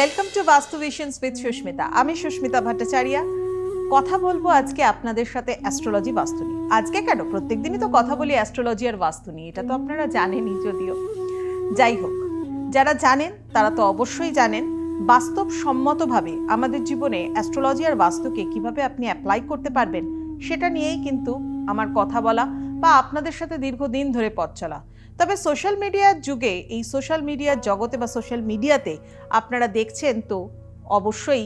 Welcome to বাস্তু visions with Susmita. আমি সুস্মিতা ভট্টাচার্য। কথা বলবো আজকে আপনাদের সাথে অ্যাস্ট্রোলজি বাস্তু নিয়ে। আজকে কেন, প্রত্যেকদিনই তো কথা বলি অ্যাস্ট্রোলজি আর বাস্তু নিয়ে, এটা তো আপনারা জানেনই। যদিও যাই হোক, যারা জানেন তারা তো অবশ্যই জানেন বাস্তবসম্মতভাবে আমাদের জীবনে অ্যাস্ট্রোলজি আর বাস্তুকে কিভাবে আপনি অ্যাপ্লাই করতে পারবেন, সেটা নিয়েই কিন্তু আমার কথা বলা বা আপনাদের সাথে দীর্ঘদিন ধরে পথ চলা। তবে সোশ্যাল মিডিয়ার যুগে, এই সোশ্যাল মিডিয়ার জগতে বা সোশ্যাল মিডিয়াতে আপনারা দেখছেন তো অবশ্যই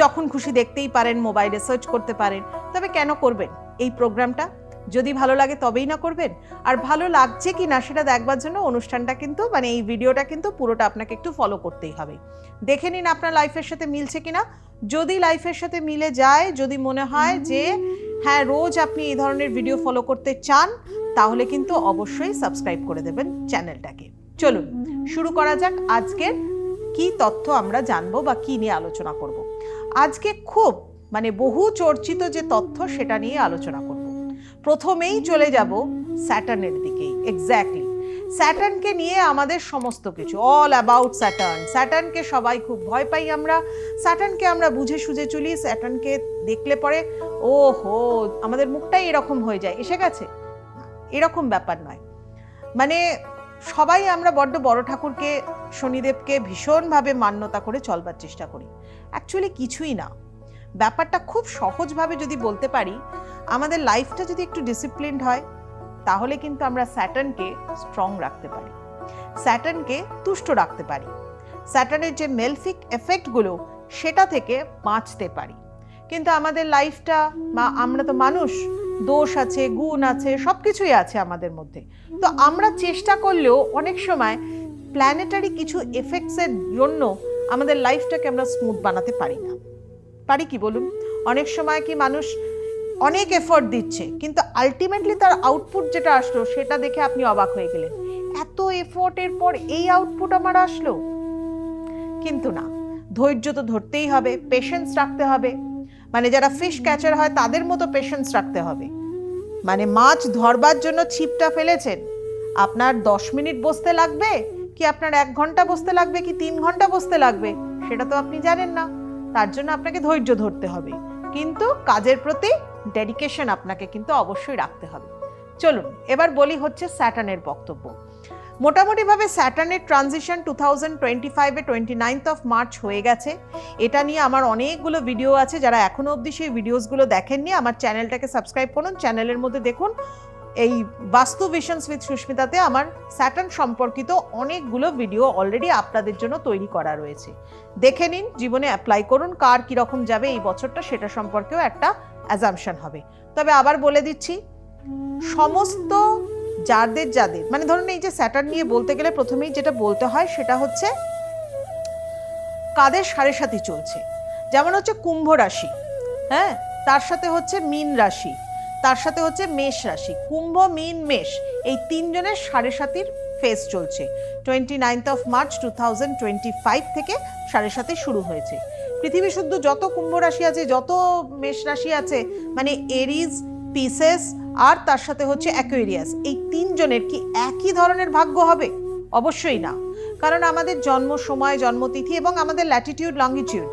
যখন খুশি দেখতেই পারেন, মোবাইলে সার্চ করতে পারেন। তবে কেন করবেন এই প্রোগ্রামটা? যদি ভালো লাগে তবেই না করবেন। আর ভালো লাগছে কি না সেটা দেখবার জন্য অনুষ্ঠানটা কিন্তু এই ভিডিওটা কিন্তু পুরোটা আপনাকে একটু ফলো করতেই হবে। দেখে নিন আপনার লাইফের সাথে মিলছে কিনা। যদি লাইফের সাথে মিলে যায়, যদি মনে হয় যে হ্যাঁ রোজ আপনি এই ধরনের ভিডিও ফলো করতে চান, তাহলে কিন্তু অবশ্যই সাবস্ক্রাইব করে দেবেন চ্যানেলটাকে। চলুন শুরু করা যাক। আজকের কি তথ্য আমরা জানবো বা কি নিয়ে আলোচনা করব। আজকে খুব বহু চর্চিত যে তথ্য সেটা নিয়ে আলোচনা করব। প্রথমেই চলে যাব স্যাটার্নের দিকেই। এক্স্যাক্টলি স্যাটার্নকে নিয়ে আমাদের সমস্ত কিছু, অল অ্যাবাউট স্যাটার্ন। স্যাটার্নকে সবাই খুব ভয় পাই আমরা, স্যাটার্নকে আমরা বুঝে সুঝে চলি। স্যাটার্নকে দেখলে পরে ও হো আমাদের মুখটাই এরকম হয়ে যায়, এসে গেছে। এরকম ব্যাপার নয়। সবাই আমরা বড্ড বড় ঠাকুরকে, শনিদেবকে ভীষণভাবে মান্যতা করে চলবার চেষ্টা করি। অ্যাকচুয়ালি কিছুই না। ব্যাপারটা খুব সহজভাবে যদি বলতে পারি, আমাদের লাইফটা যদি একটু ডিসিপ্লিনড হয়, তাহলে কিন্তু আমরা স্যাটার্নকে স্ট্রং রাখতে পারি, স্যাটার্নকে তুষ্ট রাখতে পারি, স্যাটার্নের যে মেলফিক এফেক্টগুলো সেটা থেকে বাঁচতে পারি। কিন্তু আমাদের লাইফটা, বা আমরা তো মানুষ, দোষ আছে, গুণ আছে, সব কিছুই আছে আমাদের মধ্যে। তো আমরা চেষ্টা করলেও অনেক সময় প্ল্যানেটারি কিছু এফেক্টসের জন্য আমাদের লাইফটাকে আমরা স্মুথ বানাতে পারি না। পারি কি বলুন? অনেক সময় কি মানুষ অনেক এফোর্ট দিচ্ছে, কিন্তু আলটিমেটলি তার আউটপুট যেটা আসলো সেটা দেখে আপনি অবাক হয়ে গেলেন, এত এফোর্টের পর এই আউটপুট আমার আসলো। কিন্তু না, ধৈর্য তো ধরতেই হবে, পেশেন্স রাখতে হবে। যারা ফিশ ক্যাচার হয় তাদের মতো পেশেন্স রাখতে হবে। মাছ ধরবার জন্য ছিপটা ফেলেছেন, আপনার 10 মিনিট বসতে লাগবে কি আপনার 1 ঘন্টা বসতে লাগবে কি 3 ঘন্টা বসতে লাগবে, সেটা তো আপনি জানেন না। তার জন্য আপনাকে ধৈর্য ধরতে হবে, কিন্তু কাজের প্রতি ডেডিকেশন আপনাকে কিন্তু অবশ্যই রাখতে হবে। চলুন এবার বলি হচ্ছে স্যাটার্নের বক্তব্য। মোটামুটিভাবে স্যাটার্নের ট্রানজিশন 2025-এ 29th of March হয়ে গেছে। এটা নিয়ে আমার অনেকগুলো ভিডিও আছে। যারা এখনো অবধি সেই ভিডিওসগুলো দেখেননি, আমার চ্যানেলটাকে সাবস্ক্রাইব করুন। চ্যানেলের মধ্যে দেখুন, এই বাস্তু ভিশনস উইথ সুস্মিতাতে আমার স্যাটার্ন সম্পর্কিত অনেকগুলো ভিডিও অলরেডি আপনাদের জন্য তৈরি করা রয়েছে। দেখে নিন, জীবনে অ্যাপ্লাই করুন। কার কীরকম যাবে এই বছরটা সেটা সম্পর্কেও একটা অ্যাজাম্পশন হবে। তবে আবার বলে দিচ্ছি, সমস্ত যাদের ধরুন এই যে স্যাটার্ন নিয়ে বলতে গেলে প্রথমেই যেটা বলতে হয় সেটা হচ্ছে কাদের সাড়ে সাথী চলছে। যেমন হচ্ছে কুম্ভ রাশি, হ্যাঁ, তার সাথে হচ্ছে মীন রাশি, তার সাথে হচ্ছে মেষ রাশি। কুম্ভ, মীন, মেষ, এই 3 জনের সাড়ে সাথীর ফেজ চলছে। 29th of March 2025 থেকে সাড়ে সাথী শুরু হয়েছে। পৃথিবী শুদ্ধ যত কুম্ভ রাশি আছে, যত মেষ রাশি আছে, এরিজ, পিসেস আর তার সাথে হচ্ছে অ্যাকুয়ারিয়াস, এই 3 জনের কি একই ধরনের ভাগ্য হবে? অবশ্যই না। কারণ আমাদের জন্ম সময়, জন্মতিথি এবং আমাদের ল্যাটিটিউড, লঙ্গিটিউড,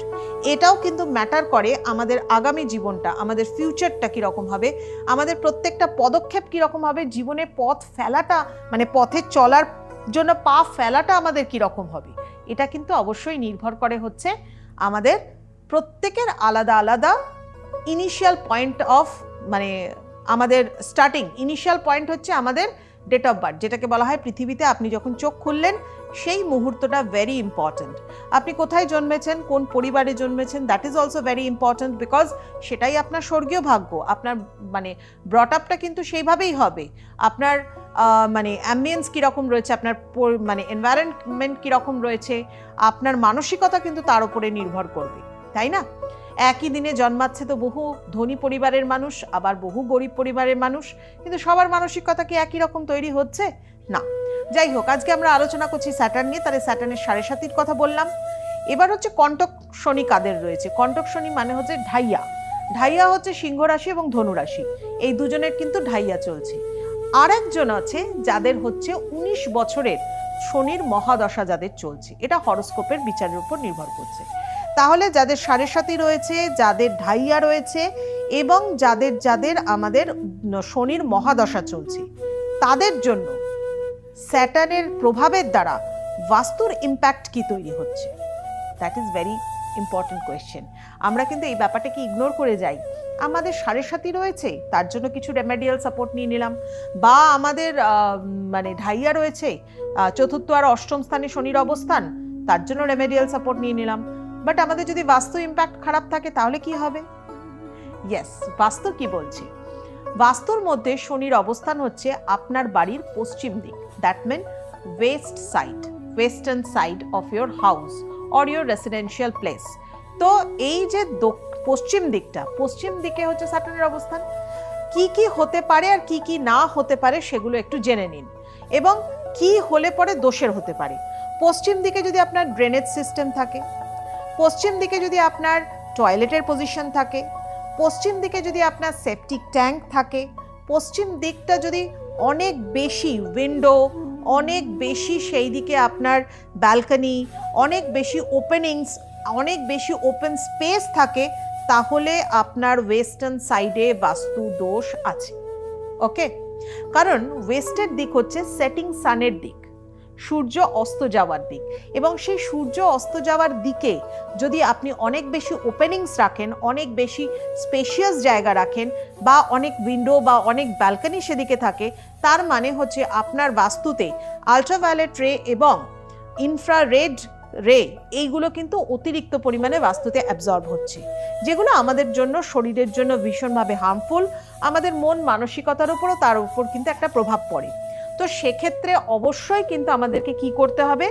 এটাও কিন্তু ম্যাটার করে আমাদের আগামী জীবনটা, আমাদের ফিউচারটা কীরকম হবে, আমাদের প্রত্যেকটা পদক্ষেপ কীরকম হবে, জীবনে পথ ফেলাটা পথে চলার জন্য পা ফেলাটা আমাদের কীরকম হবে, এটা কিন্তু অবশ্যই নির্ভর করে হচ্ছে আমাদের প্রত্যেকের আলাদা আলাদা ইনিশিয়াল পয়েন্ট অফ আমাদের স্টার্টিং ইনিশিয়াল পয়েন্ট হচ্ছে আমাদের ডেট অফ বার্থ, যেটাকে বলা হয় পৃথিবীতে আপনি যখন চোখ খুললেন সেই মুহূর্তটা ভেরি ইম্পর্ট্যান্ট। আপনি কোথায় জন্মেছেন, কোন পরিবারে জন্মেছেন, that is also very important, because সেটাই আপনার স্বর্গীয় ভাগ্য। আপনার ব্রট আপটা কিন্তু সেইভাবেই হবে। আপনার অ্যাম্বিয়েন্স কীরকম রয়েছে, আপনার এনভায়রনমেন্ট কীরকম রয়েছে, আপনার মানসিকতা কিন্তু তার উপরে নির্ভর করবে, তাই না? একই দিনে জন্মাচ্ছে তো বহু ধনী পরিবারের মানুষ, আবার বহু গরিব পরিবারের মানুষ, কিন্তু সবার মানসিকতা কি একই রকম তৈরি হচ্ছে না। যাই হোক, আজকে আমরা আলোচনা করছি স্যাটার্ন নিয়ে। তাহলে স্যাটার্নের সাড়ে সাতির কথা বললাম। এবার হচ্ছে কণ্টক শনি কাদের রয়েছে। কণ্টক শনি হচ্ছে ঢাইয়া। ঢাইয়া হচ্ছে সিংহ রাশি এবং ধনু রাশি, এই দুজনের কিন্তু ঢাইয়া চলছে। আর একজন আছে যাদের হচ্ছে 19 বছরের শনির মহাদশা যাদের চলছে, এটা হরোস্কোপের বিচারের উপর নির্ভর করছে। তাহলে যাদের সাড়ে সাতি রয়েছে, যাদের ঢাইয়া রয়েছে এবং যাদের যাদের আমাদের শনির মহাদশা চলছে, তাদের জন্য স্যাটার্নের প্রভাবের দ্বারা বাস্তুর ইম্প্যাক্ট কি তৈরি হচ্ছে, that is very important question. আমরা কিন্তু এই ব্যাপারটাকে ইগনোর করে যাই। আমাদের সাড়ে সাতি রয়েছে, তার জন্য কিছু রেমেডিয়াল সাপোর্ট নিয়ে নিলাম, বা আমাদের মানে ঢাইয়া রয়েছে, চতুর্থ আর অষ্টম স্থানে শনির অবস্থান, তার জন্য রেমেডিয়াল সাপোর্ট নিয়ে নিলাম। বাট আমাদের যদি বাস্তু ইম্প্যাক্ট খারাপ থাকে তাহলে কি হবে? ইয়েস, বাস্তু কি বলছে? বাস্তুর মধ্যে শনির অবস্থান হচ্ছে আপনার বাড়ির পশ্চিম দিক, that mean west side, western side of your house or your residential place. তো এই যে পশ্চিম দিকটা, পশ্চিম দিকে হচ্ছে স্যাটার্নের অবস্থান। কি কি হতে পারে আর কি কি না হতে পারে সেগুলো একটু জেনে নিন, এবং কি হলে পরে দোষের হতে পারে। পশ্চিম দিকে যদি আপনার ড্রেনেজ সিস্টেম থাকে, পশ্চিম দিকে যদি আপনার টয়লেটের পজিশন থাকে, পশ্চিম দিকে যদি আপনার সেপটিক ট্যাঙ্ক থাকে, পশ্চিম দিকটা যদি অনেক বেশি উইন্ডো, অনেক বেশি সেই দিকে আপনার ব্যালকনি, অনেক বেশি ওপেনিংস, অনেক বেশি ওপেন স্পেস থাকে, তাহলে আপনার ওয়েস্টার্ন সাইডে বাস্তু দোষ আছে। ওকে, কারণ ওয়েস্টের দিক হচ্ছে সেটিং সানের দিক, সূর্য অস্ত যাওয়ার দিক, এবং সেই সূর্য অস্ত যাওয়ার দিকে যদি আপনি অনেক বেশি ওপেনিংস রাখেন, অনেক বেশি স্পেশিয়াস জায়গা রাখেন, বা অনেক উইন্ডো বা অনেক ব্যালকনি সেদিকে থাকে, তার মানে হচ্ছে আপনার বাস্তুতে আল্ট্রাভায়োলেট রে এবং ইনফ্রারেড রে এইগুলো কিন্তু অতিরিক্ত পরিমাণে বাস্তুতে অ্যাবজর্ব হচ্ছে, যেগুলো আমাদের জন্য, শরীরের জন্য ভীষণভাবে হার্মফুল। আমাদের মন মানসিকতার উপরও তার উপর কিন্তু একটা প্রভাব পড়ে। তো সেক্ষেত্রে অবশ্যই কিন্তু আমাদেরকে কি করতে হবে?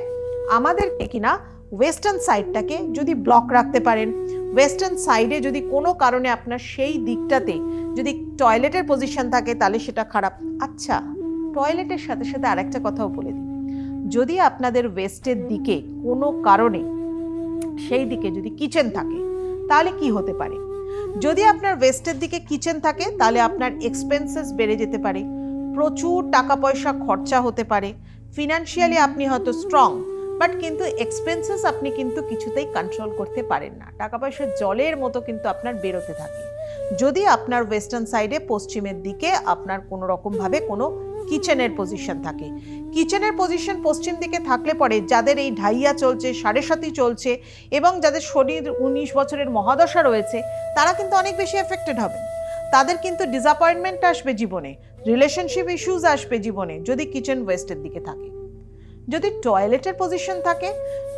আমাদেরকে কিনা ওয়েস্টার্ন সাইডটাকে যদি ব্লক রাখতে পারেন, ওয়েস্টার্ন সাইডে যদি কোনো কারণে আপনার সেই দিকটাতে যদি টয়লেটের পজিশন থাকে তাহলে সেটা খারাপ। আচ্ছা, টয়লেটের সাথে সাথে আরেকটা কথাও বলে দিই, যদি আপনাদের ওয়েস্টের দিকে কোনো কারণে সেই দিকে যদি কিচেন থাকে তাহলে কি হতে পারে? যদি আপনার ওয়েস্টের দিকে কিচেন থাকে তাহলে আপনার এক্সপেন্সেস বেড়ে যেতে পারে, প্রচুর টাকা পয়সা খরচা হতে পারে। ফিনান্সিয়ালি আপনি হয়তো স্ট্রং, বাট কিন্তু এক্সপেন্সেস আপনি কিন্তু কিছুতেই কন্ট্রোল করতে পারেন না, টাকা পয়সা জলের মতো কিন্তু আপনার বেরোতে থাকে, যদি আপনার ওয়েস্টার্ন সাইডে পশ্চিমের দিকে আপনার কোনো রকমভাবে কোনো কিচেনের পজিশন থাকে। কিচেনের পজিশন পশ্চিম দিকে থাকলে পরে যাদের এই ঢাইয়া চলছে, সাড়ে সাতি চলছে, এবং যাদের শনির 19 বছরের মহাদশা রয়েছে, তারা কিন্তু অনেক বেশি এফেক্টেড হবেন। তাদের কিন্তু ডিসঅ্যাপয়েন্টমেন্ট আসবে জীবনে, রিলেশনশিপ ইস্যুজ আসবে জীবনে, যদি কিচেন ওয়েস্টের দিকে থাকে। যদি টয়লেটের পজিশন থাকে,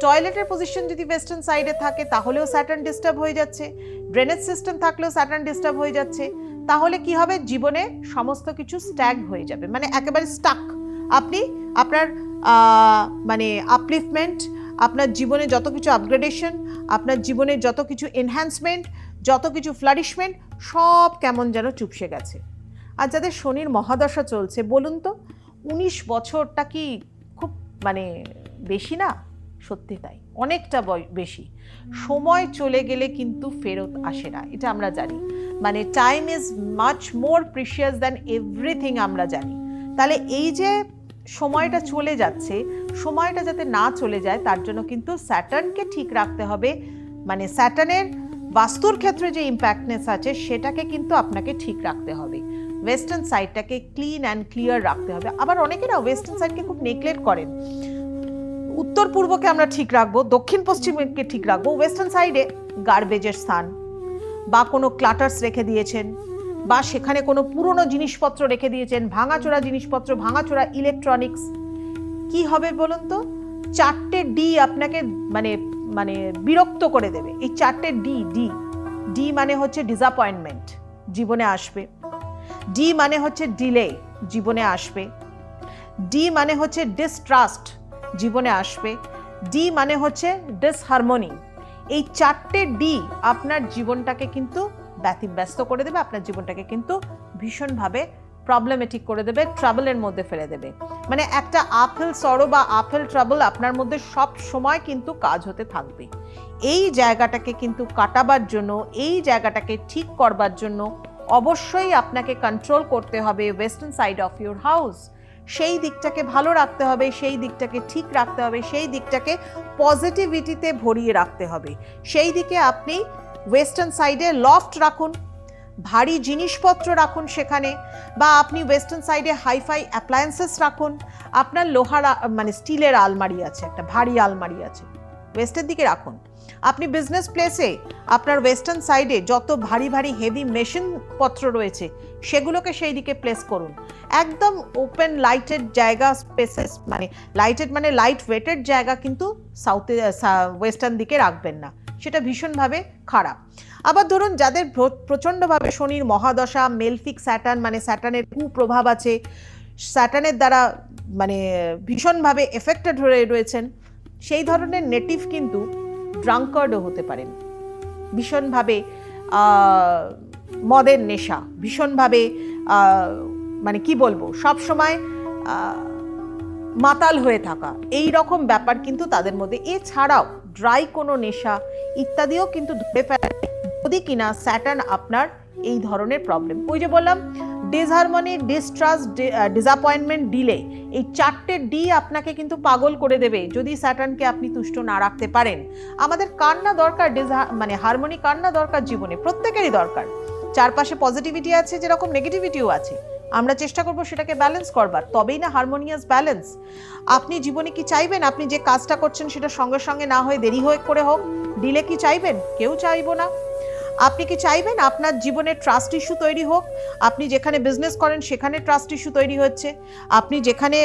টয়লেটের পজিশন যদি ওয়েস্টার্ন সাইডে থাকে তাহলেও স্যাটার্ন ডিস্টার্ব হয়ে যাচ্ছে, ড্রেনেজ সিস্টেম থাকলেও স্যাটার্ন ডিস্টার্ব হয়ে যাচ্ছে। তাহলে কি হবে? জীবনে সমস্ত কিছু স্ট্যাগ হয়ে যাবে, মানে একেবারে স্টাক। আপনি আপনার মানে আপলিফমেন্ট, আপনার জীবনে যত কিছু আপগ্রেডেশন, আপনার জীবনে যত কিছু এনহ্যান্সমেন্ট, যত কিছু ফ্লারিশমেন্ট, সব কেমন যেন চুপসে গেছে। আর যাদের শনির মহাদশা চলছে, বলুন তো 19 বছরটা কি খুব মানে বেশি না? সত্যি তাই, অনেকটা বেশি। সময় চলে গেলে কিন্তু ফেরত আসে না, এটা আমরা জানি। মানে time is much more precious than everything, আমরা জানি। তাহলে এই যে সময়টা চলে যাচ্ছে, সময়টা যাতে না চলে যায় তার জন্য কিন্তু স্যাটার্নকে ঠিক রাখতে হবে। মানে স্যাটার্নের বাস্তুর ক্ষেত্রে যে ইম্প্যাক্টনেস আছে সেটাকে কিন্তু আপনাকে ঠিক রাখতে হবে, ওয়েস্টার্ন সাইডটাকে ক্লিন অ্যান্ড ক্লিয়ার রাখতে হবে। আবার অনেকে না ওয়েস্টার্ন সাইডকে খুব নেগলেক্ট করেন, উত্তর পূর্বকে আমরা ঠিক রাখবো, দক্ষিণ পশ্চিমকে ঠিক রাখবো, ওয়েস্টার্ন সাইডে গার্বেজের স্থান বা কোনো ক্লাটার্স রেখে দিয়েছেন, বা সেখানে কোনো পুরনো জিনিসপত্র রেখে দিয়েছেন, ভাঙাচোরা জিনিসপত্র, ভাঙাচোরা ইলেকট্রনিক্স, কি হবে বলুন তো? 4টে ডি আপনাকে মানে মানে বিরক্ত করে দেবে। এই 4টে ডি, ডি ডি মানে হচ্ছে ডিসঅ্যাপয়েন্টমেন্ট, জীবনে আসবে। ডি মানে হচ্ছে ডিলে, জীবনে আসবে। ডি মানে হচ্ছে ডিস্ট্রাস্ট, জীবনে আসবে। ডি মানে হচ্ছে ডিসহারমোনি। এই 4টে ডি আপনার জীবনটাকে কিন্তু ব্যতিব্যস্ত করে দেবে, আপনার জীবনটাকে কিন্তু ভীষণভাবে প্রবলেমেটিক করে দেবে, ট্রাবলের মধ্যে ফেলে দেবে। মানে একটা আপহিল সরো বা আপহিল ট্রাবল আপনার মধ্যে সব সময় কিন্তু কাজ হতে থাকবে। এই জায়গাটাকে কিন্তু কাটাবার জন্য, এই জায়গাটাকে ঠিক করবার জন্য অবশ্যই আপনাকে কন্ট্রোল করতে হবে western side of your house. সেই দিকটাকে ভালো রাখতে হবে, সেই দিকটাকে ঠিক রাখতে হবে, সেই দিকটাকে পজিটিভিটিতে ভরিয়ে রাখতে হবে। সেই দিকে আপনি ওয়েস্টার্ন সাইডে লফট রাখুন, ভারী জিনিসপত্র রাখুন সেখানে, বা আপনি ওয়েস্টার্ন সাইডে হাইফাই অ্যাপ্লায়েন্সেস রাখুন। আপনার লোহার মানে স্টিলের আলমারি আছে, একটা ভারী আলমারি আছে, ওয়েস্টের দিকে রাখুন। আপনি বিজনেস প্লেসে আপনার ওয়েস্টার্ন সাইডে যত ভারী ভারী হেভি মেশিন পত্র রয়েছে সেগুলোকে সেই দিকে প্লেস করুন। একদম ওপেন লাইটেড জায়গা স্পেসেস, মানে লাইটেড মানে লাইট ওয়েটেড জায়গা কিন্তু সাউথে ওয়েস্টার্ন দিকে রাখবেন না, সেটা ভীষণভাবে খারাপ। আবার ধরুন যাদের প্রচণ্ডভাবে শনির মহাদশা, মেলফিক স্যাটার্ন মানে স্যাটার্নের কুপ্রভাব আছে, স্যাটার্নের দ্বারা মানে ভীষণভাবে এফেক্টেড হয়ে রয়েছেন, সেই ধরনের নেটিভ কিন্তু ড্রাঙ্কার্ডও হতে পারেন, ভীষণভাবে মদের নেশা, ভীষণভাবে মানে কি বলবো, সবসময় মাতাল হয়ে থাকা, এই রকম ব্যাপার কিন্তু তাদের মধ্যে। এছাড়াও ড্রাই কোনো নেশা ইত্যাদিও কিন্তু ধরে ফেলে যদি কিনা স্যাটার্ন আপনার এই ধরনের প্রবলেম। ওই যে বললাম ডিসহারমনি, ডিস্ট্রাস্ট, ডিসঅ্যাপয়েন্টমেন্ট, ডিলে, এই 4টে ডি আপনাকে কিন্তু পাগল করে দেবে যদি স্যাটার্নকে আপনি তুষ্ট না রাখতে পারেন। আমাদের কার না দরকার মানে হারমোনি, কার না দরকার জীবনে, প্রত্যেকেরই দরকার। চারপাশে পজিটিভিটি আছে যেরকম নেগেটিভিটিও আছে, আমরা চেষ্টা করব সেটাকে ব্যালেন্স করবার, তবেই না হারমোনিয়াস ব্যালেন্স। আপনি জীবনে কি চাইবেন আপনি যে কাজটা করছেন সেটা সঙ্গে সঙ্গে না হয়ে দেরি হয়ে করে হোক? ডিলে কি চাইবেন? কেউ চাইবো না। আপনি কি চাইবেন আপনার জীবনে ট্রাস্ট ইস্যু তৈরি হোক? আপনি যেখানে বিজনেস করেন সেখানে ট্রাস্ট ইস্যু তৈরি হচ্ছে, আপনি যেখানে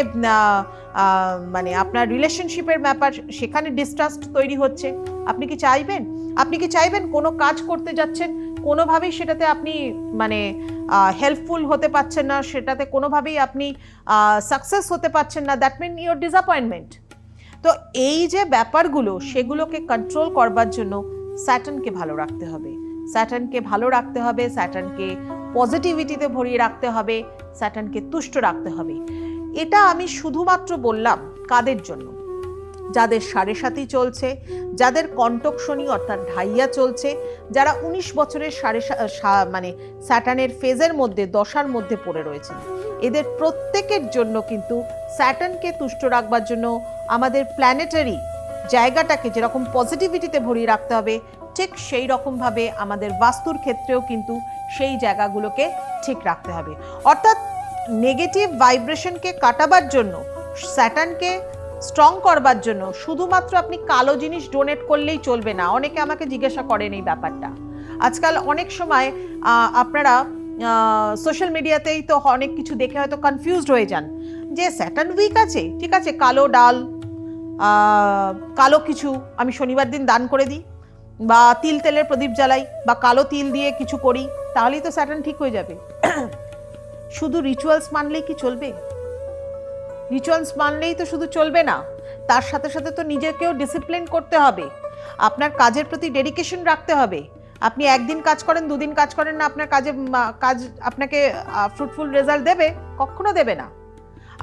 মানে আপনার রিলেশনশিপের ব্যাপার সেখানে ডিস্ট্রাস্ট তৈরি হচ্ছে, আপনি কি চাইবেন? আপনি কি চাইবেন কোনো কাজ করতে যাচ্ছেন কোনোভাবেই সেটাতে আপনি মানে হেল্পফুল হতে পারছেন না, সেটাতে কোনোভাবেই আপনি সাকসেস হতে পারছেন না, দ্যাট মিন ইউর ডিসঅ্যাপয়েন্টমেন্ট। তো এই যে ব্যাপারগুলো সেগুলোকে কন্ট্রোল করবার জন্য স্যাটার্নকে ভালো রাখতে হবে, স্যাটার্নকে ভালো রাখতে হবে, স্যাটার্নকে পজিটিভিটিতে ভরিয়ে রাখতে হবে, স্যাটার্নকে তুষ্ট রাখতে হবে। এটা আমি শুধুমাত্র বললাম কাদের জন্য? যাদের 7.5 চলছে, যাদের কন্টক শনি অর্থাৎ ঢাইয়া চলছে, যারা 19 বছরের মানে স্যাটার্নের ফেজের মধ্যে, দশার মধ্যে পড়ে রয়েছেন, এদের প্রত্যেকের জন্য কিন্তু স্যাটার্নকে তুষ্ট রাখবার জন্য আমাদের প্ল্যানেটারি জায়গাটাকে যেরকম পজিটিভিটিতে ভরিয়ে রাখতে হবে, ঠিক সেই রকমভাবে আমাদের বাস্তুর ক্ষেত্রেও কিন্তু সেই জায়গাগুলোকে ঠিক রাখতে হবে। অর্থাৎ নেগেটিভ ভাইব্রেশনকে কাটাবার জন্য, স্যাটার্নকে স্ট্রং করবার জন্য শুধুমাত্র আপনি কালো জিনিস ডোনেট করলেই চলবে না। অনেকে আমাকে জিজ্ঞাসা করেন এই ব্যাপারটা। আজকাল অনেক সময় আপনারা সোশ্যাল মিডিয়াতেই তো অনেক কিছু দেখে হয়তো কনফিউজড হয়ে যান যে স্যাটার্ন উইক আছে, ঠিক আছে কালো ডাল, কালো কিছু আমি শনিবার দিন দান করে দিই, বা তিল তেলের প্রদীপ জ্বালাই, বা কালো তিল দিয়ে কিছু করি, তাহলেই তো স্যাটার্ন ঠিক হয়ে যাবে। শুধু রিচুয়ালস মানলেই কি চলবে? রিচুয়ালস মানলেই তো শুধু চলবে না, তার সাথে সাথে তো নিজেকেও ডিসিপ্লিন করতে হবে, আপনার কাজের প্রতি ডেডিকেশন রাখতে হবে। আপনি একদিন কাজ করেন, দুদিন কাজ করেন না, আপনার কাজ আপনাকে ফ্রুটফুল রেজাল্ট দেবে? কখনো দেবে না।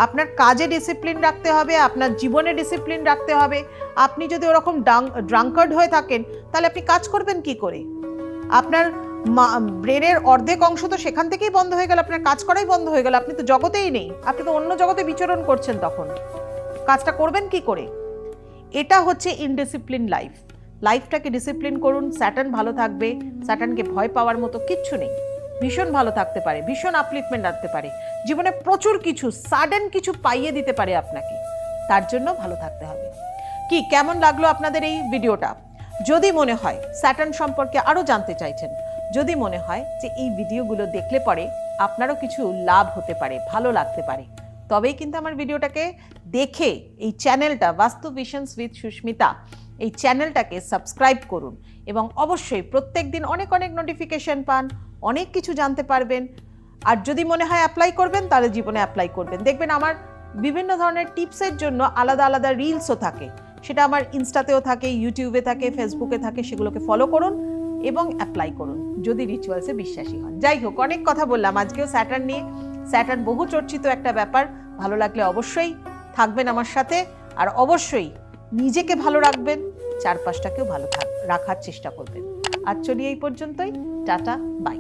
আপনার কাজে ডিসিপ্লিন রাখতে হবে, আপনার জীবনে ডিসিপ্লিন রাখতে হবে। আপনি যদি ওরকম ড্রাঙ্কার্ড হয়ে থাকেন তাহলে আপনি কাজ করবেন কি করে? আপনার ব্রেনের অর্ধেক অংশ তো সেখান থেকেই বন্ধ হয়ে গেল, আপনার কাজ করাই বন্ধ হয়ে গেল, আপনি তো জগতেই নেই, আপনি তো অন্য জগতে বিচরণ করছেন, তখন কাজটা করবেন কি করে? এটা হচ্ছে ইনডিসিপ্লিন লাইফ। লাইফটাকে ডিসিপ্লিন করুন, স্যাটার্ন ভালো থাকবে, স্যাটার্নকে ভয় পাওয়ার মতো কিচ্ছু নেই, ভীষণ ভালো থাকতে পারে, ভীষণ আপলিফমেন্ট আনতে পারে, জীবনে প্রচুর কিছু সাডেন কিছু পাইয়ে দিতে পারে আপনাকে, তার জন্য ভালো থাকতে হবে। কি কেমন লাগলো আপনাদের এই ভিডিওটা? যদি মনে হয় স্যাটার্ন সম্পর্কে আরো জানতে চাইছেন, যদি মনে হয় যে এই ভিডিওগুলো দেখলে পরে আপনারও কিছু লাভ হতে পারে, ভালো লাগতে পারে, তবেই কিন্তু আমার ভিডিওটাকে দেখে এই চ্যানেলটা বাস্তু ভিশনস উইথ সুস্মিতা, এই চ্যানেলটাকে সাবস্ক্রাইব করুন এবং অবশ্যই প্রত্যেকদিন অনেক অনেক নোটিফিকেশন পান, অনেক কিছু জানতে পারবেন। আর যদি মনে হয় অ্যাপ্লাই করবেন তাহলে জীবনে অ্যাপ্লাই করবেন। দেখবেন আমার বিভিন্ন ধরনের টিপসের জন্য আলাদা আলাদা রিলসও থাকে, সেটা আমার ইনস্টাতেও থাকে, ইউটিউবে থাকে, ফেসবুকে থাকে, সেগুলোকে ফলো করুন এবং অ্যাপ্লাই করুন যদি রিচুয়ালসে বিশ্বাসী হন। যাই হোক, অনেক কথা বললাম আজকেও স্যাটার্ন নিয়ে। স্যাটার্ন বহু চর্চিত একটা ব্যাপার, ভালো লাগলে অবশ্যই থাকবেন আমার সাথে, আর অবশ্যই নিজেকে ভালো রাখবেন, চারপাশটাকেও ভালো রাখার চেষ্টা করবেন। আজ চলি এই পর্যন্তই, টাটা, বাই।